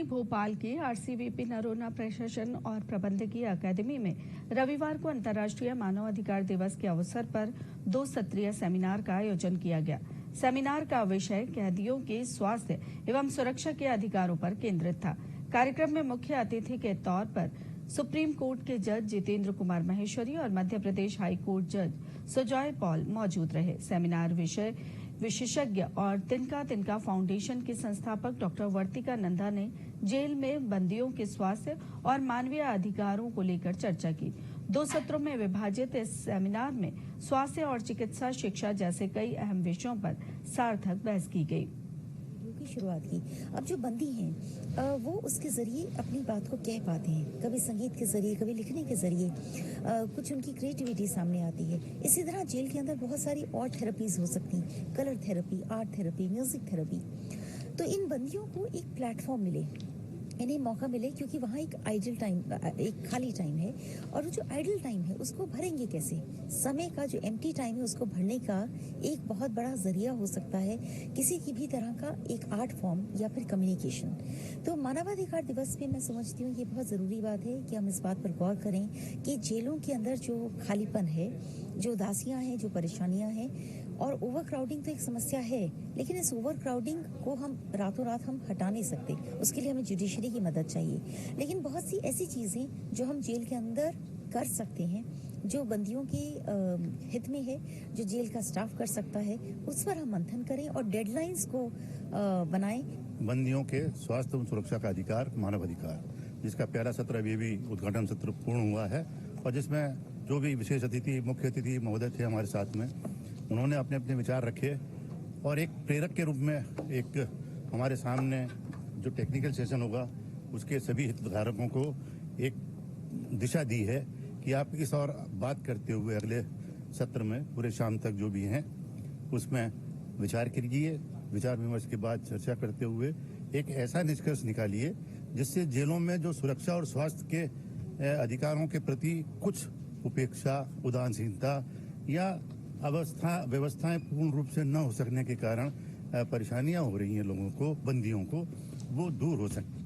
भोपाल के आरसीवीपी नरोना प्रशासन और प्रबंधकीय अकादमी में रविवार को अंतर्राष्ट्रीय मानवाधिकार दिवस के अवसर पर 2 सत्रीय सेमिनार का आयोजन किया गया। सेमिनार का विषय कैदियों के स्वास्थ्य एवं सुरक्षा के अधिकारों पर केंद्रित था। कार्यक्रम में मुख्य अतिथि के तौर पर सुप्रीम कोर्ट के जज जितेंद्र कुमार माहेश्वरी और मध्य प्रदेश हाई कोर्ट जज सुजॉय पॉल मौजूद रहे। सेमिनार विषय विशेषज्ञ और तिनका फाउंडेशन की संस्थापक डॉक्टर वर्तिका नंदा ने जेल में बंदियों के स्वास्थ्य और मानवीय अधिकारों को लेकर चर्चा की। 2 सत्रों में विभाजित इस सेमिनार में स्वास्थ्य और चिकित्सा शिक्षा जैसे कई अहम विषयों पर सार्थक बहस की गई। शुरुआत की। अब जो बंदी हैं वो उसके जरिए अपनी बात को कह पाते हैं, कभी संगीत के जरिए, कभी लिखने के जरिए, कुछ उनकी क्रिएटिविटी सामने आती है। इसी तरह जेल के अंदर बहुत सारी और थेरेपीज हो सकती हैं, colour therapy, art therapy, music therapy. तो इन बंदियों को एक प्लेटफॉर्म मिले, इन्हें मौका मिले, क्योंकि वहाँ एक आइडल टाइम, एक खाली टाइम है, और वो जो आइडल टाइम है उसको भरेंगे कैसे? समय का जो एम्प्टी टाइम है उसको भरने का एक बहुत बड़ा जरिया हो सकता है किसी की भी तरह का एक आर्ट फॉर्म या फिर कम्युनिकेशन। तो मानवाधिकार दिवस पे मैं समझती हूँ ये बहुत ज़रूरी बात है कि हम इस बात पर गौर करें कि जेलों के अंदर जो खालीपन है, जो उदासियाँ हैं, जो परेशानियाँ हैं, और ओवर क्राउडिंग तो एक समस्या है, लेकिन इस ओवर क्राउडिंग को हम रातों रात हम हटा नहीं सकते। उसके लिए हमें जुडिशरी की मदद चाहिए। लेकिन बहुत सी ऐसी चीज़ें जो हम जेल के अंदर कर सकते हैं, जो बंदियों के हित में है, जो जेल का स्टाफ कर सकता है, उस पर हम मंथन करें और डेडलाइंस को बनाएं। बंदियों के स्वास्थ्य एवं सुरक्षा का अधिकार, मानव अधिकार, जिसका पहला सत्र अभी भी उद्घाटन सत्र पूर्ण हुआ है, और जिसमें जो भी विशेष अतिथि, मुख्य अतिथि महोदय थे हमारे साथ में, उन्होंने अपने अपने विचार रखे और एक प्रेरक के रूप में एक हमारे सामने जो टेक्निकल सेशन होगा उसके सभी हितधारकों को एक दिशा दी है कि आप इस और बात करते हुए अगले सत्र में पूरे शाम तक जो भी हैं उसमें विचार कीजिए। विचार विमर्श के बाद चर्चा करते हुए एक ऐसा निष्कर्ष निकालिए जिससे जेलों में जो सुरक्षा और स्वास्थ्य के अधिकारों के प्रति कुछ उपेक्षा, उदासीनता या व्यवस्थाएं पूर्ण रूप से न हो सकने के कारण परेशानियां हो रही हैं लोगों को, बंदियों को, वो दूर हो सकती है।